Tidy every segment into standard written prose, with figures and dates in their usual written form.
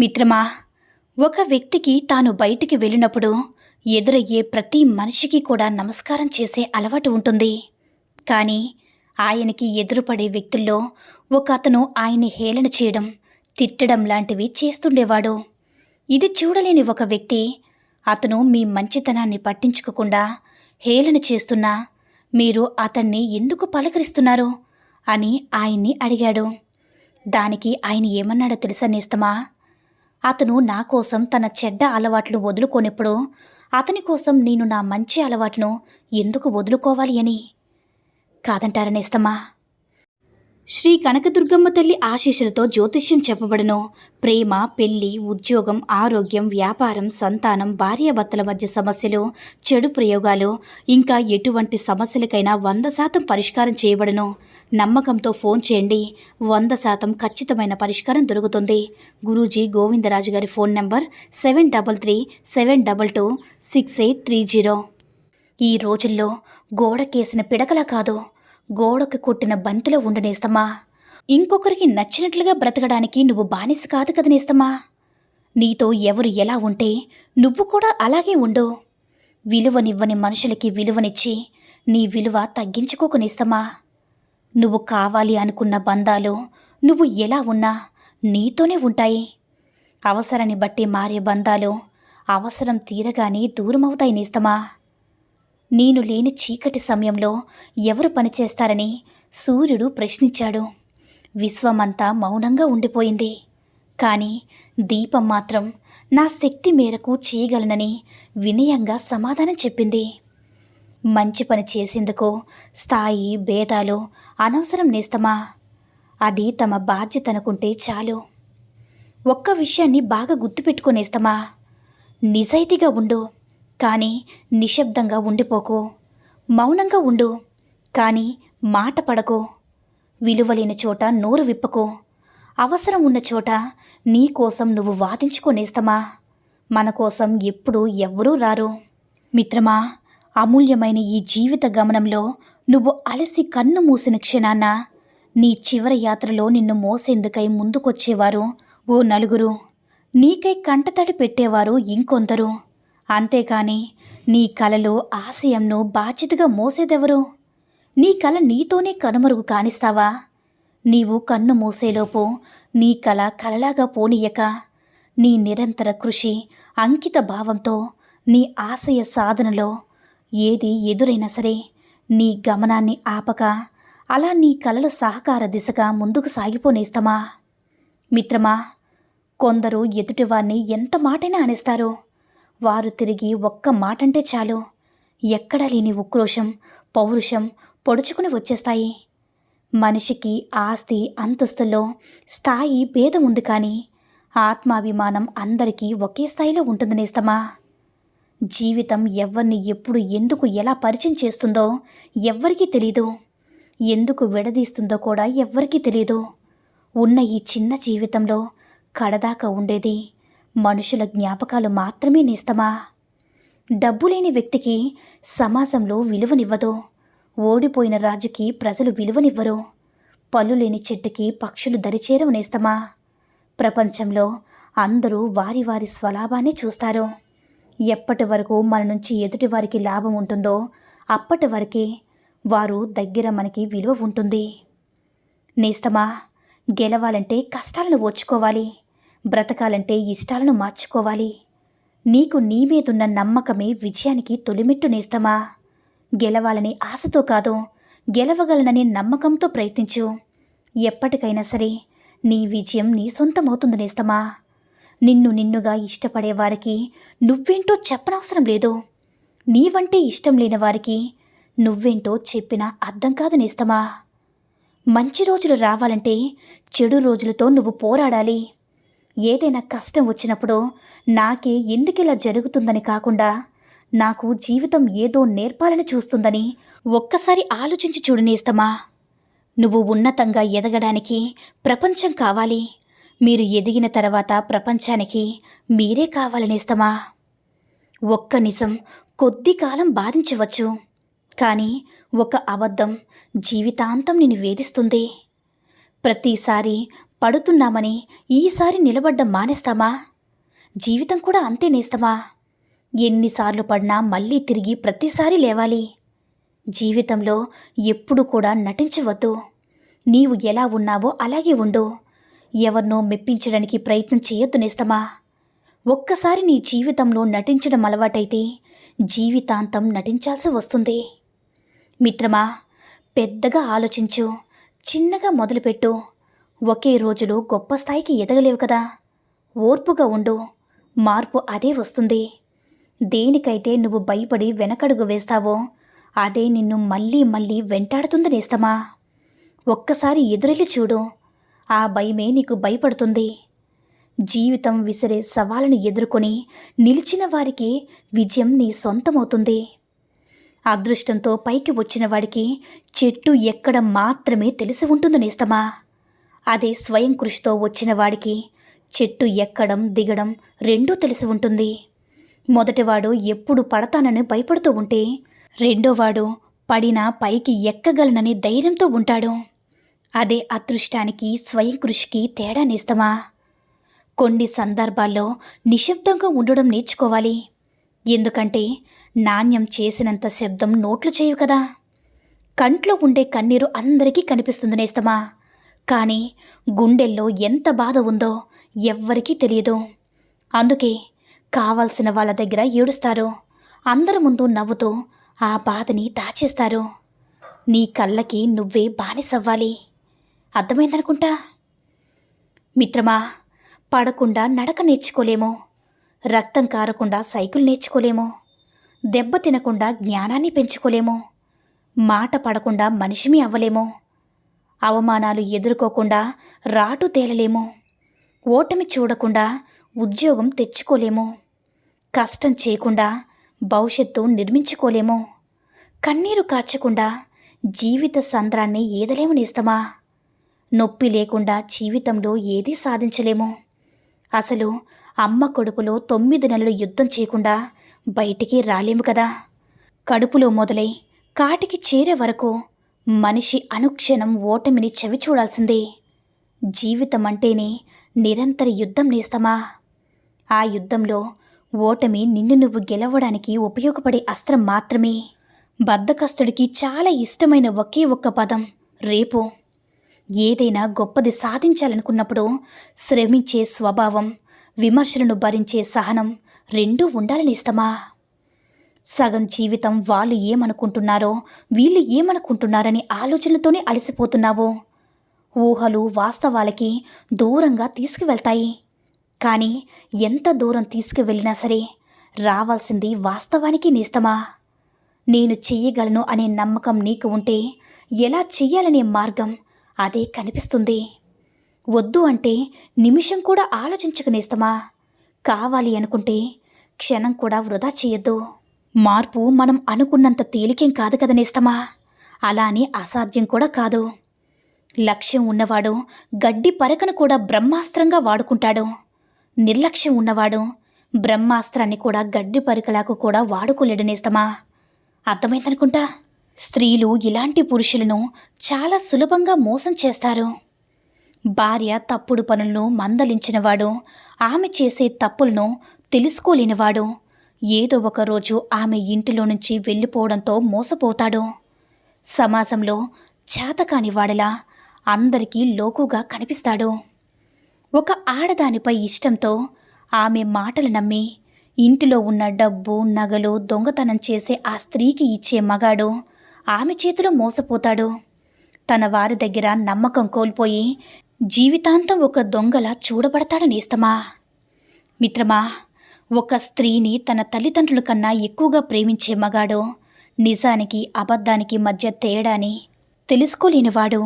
మిత్రమా, ఒక వ్యక్తికి తాను బయటికి వెళ్ళినప్పుడు ఎదురయ్యే ప్రతి మనిషికి కూడా నమస్కారం చేసే అలవాటు ఉంటుంది. కానీ ఆయనకి ఎదురుపడే వ్యక్తుల్లో ఒక అతను ఆయన్ని హేళన చేయడం, తిట్టడం లాంటివి చేస్తుండేవాడు. ఇది చూడలేని ఒక వ్యక్తి అతను మీ మంచితనాన్ని పట్టించుకోకుండా హేళన చేస్తున్నా మీరు అతన్ని ఎందుకు పలకరిస్తున్నారు అని ఆయన్ని అడిగాడు. దానికి ఆయన ఏమన్నాడో తెలుసా నేస్తమా? అతను నా కోసం తన చెడ్డ అలవాట్లు వదులుకోనప్పుడు అతని కోసం నేను నా మంచి అలవాటును ఎందుకు వదులుకోవాలి అని. కాదంటారా నేస్తమా? శ్రీ కనకదుర్గమ్మ తల్లి ఆశీస్సులతో జ్యోతిష్యం చెప్పబడును. ప్రేమ, పెళ్లి, ఉద్యోగం, ఆరోగ్యం, వ్యాపారం, సంతానం, భార్యాభర్తల మధ్య సమస్యలు, చెడు ప్రయోగాలు, ఇంకా ఎటువంటి సమస్యలకైనా 100% పరిష్కారం చేయబడును. నమ్మకంతో ఫోన్ చేయండి, 100% ఖచ్చితమైన పరిష్కారం దొరుకుతుంది. గురూజీ గోవిందరాజు గారి ఫోన్ నంబర్ 7337226830. ఈ రోజుల్లో గోడకేసిన పిడకలా కాదు, గోడకు కొట్టిన బంతిలో ఉండనేస్తమా. ఇంకొకరికి నచ్చినట్లుగా బ్రతకడానికి నువ్వు బానిస కాదు కదా నేస్తమా. నీతో ఎవరు ఎలా ఉంటే నువ్వు కూడా అలాగే ఉండు. విలువనివ్వని మనుషులకి విలువనిచ్చి నీ విలువ తగ్గించుకోకు నేస్తమా. నువ్వు కావాలి అనుకున్న బంధాలు నువ్వు ఎలా ఉన్నా నీతోనే ఉంటాయి. అవసరాన్ని బట్టి మారే బంధాలు అవసరం తీరగానే దూరమవుతాయి నేస్తమా. నేను లేని చీకటి సమయంలో ఎవరు పనిచేస్తారని సూర్యుడు ప్రశ్నించాడు. విశ్వమంతా మౌనంగా ఉండిపోయింది. కానీ దీపం మాత్రం నా శక్తి మేరకు చేయగలనని వినయంగా సమాధానం చెప్పింది. మంచి పని చేసేందుకు స్థాయి, భేదాలు అనవసరం నేస్తమా. అది తమ బాధ్యత అనుకుంటే చాలు. ఒక్క విషయాన్ని బాగా గుర్తుపెట్టుకునేస్తమా. నిజాయితీగా ఉండు, కానీ నిశ్శబ్దంగా ఉండిపోకు. మౌనంగా ఉండు, కానీ మాట పడకు. విలువలేని చోట నోరు విప్పకు. అవసరం ఉన్న చోట నీ కోసం నువ్వు వాదించుకోనేస్తమా. మన కోసం ఎప్పుడూ ఎవ్వరూ రారు. మిత్రమా, అమూల్యమైన ఈ జీవిత గమనంలో నువ్వు అలసి కన్ను మూసిన క్షణాన నీ చివరి యాత్రలో నిన్ను మోసేందుకై ముందుకొచ్చేవారు ఓ నలుగురు, నీకై కంటతడి పెట్టేవారు ఇంకొందరు. అంతేకాని నీ కలలో ఆశయంను బాధ్యతగా మోసేదెవరు? నీ కల నీతోనే కనుమరుగు కానిస్తావా? నీవు కన్ను మూసేలోపు నీ కల కలలాగా పోనీయక నీ నిరంతర కృషి, అంకిత భావంతో నీ ఆశయ సాధనలో ఏది ఎదురైనా సరే నీ గమనాన్ని ఆపక అలా నీ కలల సహకార దిశగా ముందుకు సాగిపోనేస్తమా. మిత్రమా, కొందరు ఎదుటివారిని ఎంత మాటైనా అనేస్తారు. వారు తిరిగి ఒక్క మాటంటే చాలు ఎక్కడా లేని ఉక్రోషం, పౌరుషం పొడుచుకుని వచ్చేస్తాయి. మనిషికి ఆస్తి, అంతస్తుల్లో స్థాయి భేదం ఉంది, కానీ ఆత్మాభిమానం అందరికీ ఒకే స్థాయిలో ఉంటుంది నేస్తమా. జీవితం ఎవ్వరిని ఎప్పుడు ఎందుకు ఎలా పరిచయం చేస్తుందో ఎవ్వరికీ తెలీదు. ఎందుకు విడదీస్తుందో కూడా ఎవ్వరికీ తెలీదు. ఉన్న ఈ చిన్న జీవితంలో కడదాకా ఉండేది మనుషుల జ్ఞాపకాలు మాత్రమే నేస్తమా. డబ్బు లేని వ్యక్తికి సమాజంలో విలువనివ్వదు. ఓడిపోయిన రాజుకి ప్రజలు విలువనివ్వరు. పళ్ళు లేని చెట్టుకి పక్షులు దరిచేరవు నేస్తమా. ప్రపంచంలో అందరూ వారి వారి స్వలాభాన్ని చూస్తారు. ఎప్పటి వరకు మన నుంచి ఎదుటి వారికి లాభం ఉంటుందో అప్పటి వరకే వారు దగ్గర మనకి విలువ ఉంటుంది. నేస్తమా, గెలవాలంటే కష్టాలను ఓర్చుకోవాలి. బ్రతకాలంటే ఇష్టాలను మార్చుకోవాలి. నీకు నీ మీదున్న నమ్మకమే విజయానికి తొలిమెట్టు నేస్తమా. గెలవాలని ఆశతో కాదు, గెలవగలననే నమ్మకంతో ప్రయత్నించు. ఎప్పటికైనా సరే నీ విజయం నీ సొంతమవుతుంది నేస్తమా. నిన్నుగా ఇష్టపడే వారికి నువ్వేంటో చెప్పనవసరం లేదు. నీవంటే ఇష్టం లేని వారికి నువ్వేంటో చెప్పినా అర్థం కాదు నేస్తమా. మంచి రోజులు రావాలంటే చెడు రోజులతో నువ్వు పోరాడాలి. ఏదైనా కష్టం వచ్చినప్పుడు నాకే ఎందుకిలా జరుగుతుందని కాకుండా నాకు జీవితం ఏదో నేర్పాలని చూస్తుందని ఒక్కసారి ఆలోచించి చూడు నేస్తమా. నువ్వు ఉన్నతంగా ఎదగడానికి ప్రపంచం కావాలి. మీరు ఎదిగిన తర్వాత ప్రపంచానికి మీరే కావాలనేస్తమా. ఒక్క నిజం కొద్ది కాలం బాధించవచ్చు, కానీ ఒక అబద్ధం జీవితాంతం నిన్ను వేధిస్తుంది. ప్రతిసారి పడుతున్నామని ఈసారి నిలబడ్డం మానేస్తామా? జీవితం కూడా అంతే నేస్తమా. ఎన్నిసార్లు పడినా మళ్ళీ తిరిగి ప్రతిసారి లేవాలి. జీవితంలో ఎప్పుడు కూడా నటించవద్దు. నీవు ఎలా ఉన్నావో అలాగే ఉండు. ఎవరినో మెప్పించడానికి ప్రయత్నం చేయొద్దు నేస్తమా. ఒక్కసారి నీ జీవితంలో నటించడం అలవాటైతే జీవితాంతం నటించాల్సి వస్తుంది. మిత్రమా, పెద్దగా ఆలోచించు, చిన్నగా మొదలుపెట్టు. ఒకే రోజులో గొప్ప స్థాయికి ఎదగలేవు కదా. ఓర్పుగా ఉండు, మార్పు అదే వస్తుంది. దేనికైతే నువ్వు భయపడి వెనకడుగు వేస్తావో అదే నిన్ను మళ్ళీ మళ్ళీ వెంటాడుతుంది నేస్తమా. ఒక్కసారి ఎదురెళ్ళి చూడు, ఆ భయమే నీకు భయపడుతుంది. జీవితం విసిరే సవాళ్ళను ఎదుర్కొని నిలిచిన వారికి విజయం నీ సొంతమవుతుంది. అదృష్టంతో పైకి వచ్చిన వాడికి చెట్టు ఎక్కడం మాత్రమే తెలిసి ఉంటుంది నేస్తమా. అదే స్వయం కృషితో వచ్చిన వాడికి చెట్టు ఎక్కడం దిగడం రెండూ తెలిసి ఉంటుంది. మొదటివాడు ఎప్పుడు పడతానని భయపడుతూ ఉంటే రెండోవాడు పడినా పైకి ఎక్కగలనని ధైర్యంతో ఉంటాడు. అదే అదృష్టానికి స్వయం కృషికి తేడా నేస్తమా. కొన్ని సందర్భాల్లో నిశ్శబ్దంగా ఉండడం నేర్చుకోవాలి. ఎందుకంటే నాణ్యం చేసినంత శబ్దం నోట్లు చేయు కదా. కంట్లో ఉండే కన్నీరు అందరికీ కనిపిస్తుంది నేస్తమా. కానీ గుండెల్లో ఎంత బాధ ఉందో ఎవ్వరికీ తెలియదు. అందుకే కావాల్సిన వాళ్ళ దగ్గర ఏడుస్తారు, అందరి ముందు నవ్వుతూ ఆ బాధని దాచేస్తారు. నీ కళ్ళకి నువ్వే బానిసవ్వాలి. అర్థమైందనుకుంటా. మిత్రమా, పడకుండా నడక నేర్చుకోలేము, రక్తం కారకుండా సైకిల్ నేర్చుకోలేము, దెబ్బ తినకుండా జ్ఞానాన్ని పెంచుకోలేము, మాట పడకుండా మనిషిమి అవ్వలేము, అవమానాలు ఎదుర్కోకుండా రాటు తేలలేము, ఓటమి చూడకుండా ఉద్యోగం తెచ్చుకోలేము, కష్టం చేయకుండా భవిష్యత్తు నిర్మించుకోలేము, కన్నీరు కార్చకుండా జీవిత సంద్రాన్ని ఈదలేము నేస్తమా. నొప్పి లేకుండా జీవితంలో ఏదీ సాధించలేము. అసలు అమ్మ కడుపులో 9 నెలలు యుద్ధం చేయకుండా బయటికి రాలేము కదా. కడుపులో మొదలై కాటికి చేరే వరకు మనిషి అనుక్షణం ఓటమిని చవి చూడాల్సిందే. జీవితం అంటేనే నిరంతర యుద్ధం నేస్తమా. ఆ యుద్ధంలో ఓటమి నిన్ను నువ్వు గెలవడానికి ఉపయోగపడే అస్త్రం మాత్రమే. బద్ధకస్తుడికి చాలా ఇష్టమైన ఒకే ఒక్క పదం రేపు. ఏదైనా గొప్పది సాధించాలనుకున్నప్పుడు శ్రమించే స్వభావం, విమర్శలను భరించే సహనం రెండూ ఉండాలనేస్తమా. సగం జీవితం వాళ్ళు ఏమనుకుంటున్నారో వీళ్ళు ఏమనుకుంటున్నారని ఆలోచనలతోనే అలసిపోతున్నావు. ఊహలు వాస్తవాలకి దూరంగా తీసుకువెళ్తాయి. కానీ ఎంత దూరం తీసుకువెళ్ళినా సరే రావాల్సింది వాస్తవానికి నేస్తమా. నేను చెయ్యగలను అనే నమ్మకం నీకు ఉంటే ఎలా చెయ్యాలనే మార్గం అదే కనిపిస్తుంది. వద్దు అంటే నిమిషం కూడా ఆలోచించక నేస్తమా. కావాలి అనుకుంటే క్షణం కూడా వృధా చేయొద్దు. మార్పు మనం అనుకున్నంత తేలికేం కాదు కదా నేస్తమా. అలా అని అసాధ్యం కూడా కాదు. లక్ష్యం ఉన్నవాడు గడ్డి పరకను కూడా బ్రహ్మాస్త్రంగా వాడుకుంటాడు. నిర్లక్ష్యం ఉన్నవాడు బ్రహ్మాస్త్రాన్ని కూడా గడ్డి పరకలాకు కూడా వాడుకోలేడు నేస్తమా. అర్థమైందనుకుంటా. స్త్రీలు ఇలాంటి పురుషులను చాలా సులభంగా మోసం చేస్తారు. భార్య తప్పుడు పనులను మందలించినవాడు, ఆమె చేసే తప్పులను తెలుసుకోలేనివాడు ఏదో ఒక రోజు ఆమె ఇంటిలో నుంచి వెళ్ళిపోవడంతో మోసపోతాడు. సమాజంలో చేతకాని వాడిలా అందరికీ లోకుగా కనిపిస్తాడు. ఒక ఆడదానిపై ఇష్టంతో ఆమె మాటలు నమ్మి ఇంటిలో ఉన్న డబ్బు నగలు దొంగతనం చేసే ఆ స్త్రీకి ఇచ్చే మగాడు ఆమె చేతిలో మోసపోతాడు. తన వారి దగ్గర నమ్మకం కోల్పోయి జీవితాంతం ఒక దొంగలా చూడబడతాడు నేస్తమా. మిత్రమా, ఒక స్త్రీని తన తల్లిదండ్రుల కన్నా ఎక్కువగా ప్రేమించే మగాడు నిజానికి అబద్ధానికి మధ్య తేడాని తెలుసుకోలేనివాడు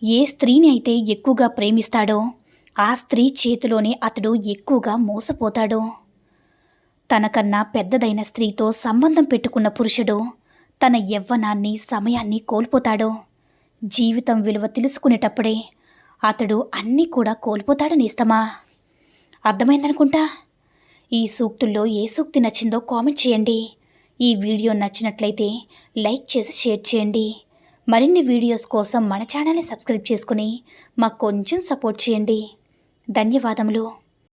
ఏ స్త్రీని అయితే ఎక్కువగా ప్రేమిస్తాడో ఆ స్త్రీ చేతిలోనే అతడు ఎక్కువగా మోసపోతాడు. తనకన్నా పెద్దదైన స్త్రీతో సంబంధం పెట్టుకున్న పురుషుడు తన యవ్వనాన్ని సమయాన్ని కోల్పోతాడు. జీవితం విలువ తెలుసుకునేటప్పుడే అతడు అన్నీ కూడా కోల్పోతాడు నేస్తమా. అర్థమైందనుకుంటా. ఈ సూక్తుల్లో ఏ సూక్తి నచ్చిందో కామెంట్ చేయండి. ఈ వీడియో నచ్చినట్లయితే లైక్ చేసి షేర్ చేయండి. మరిన్ని వీడియోస్ కోసం మన ఛానల్ని సబ్స్క్రైబ్ చేసుకుని మాకు కొంచెం సపోర్ట్ చేయండి. ధన్యవాదములు.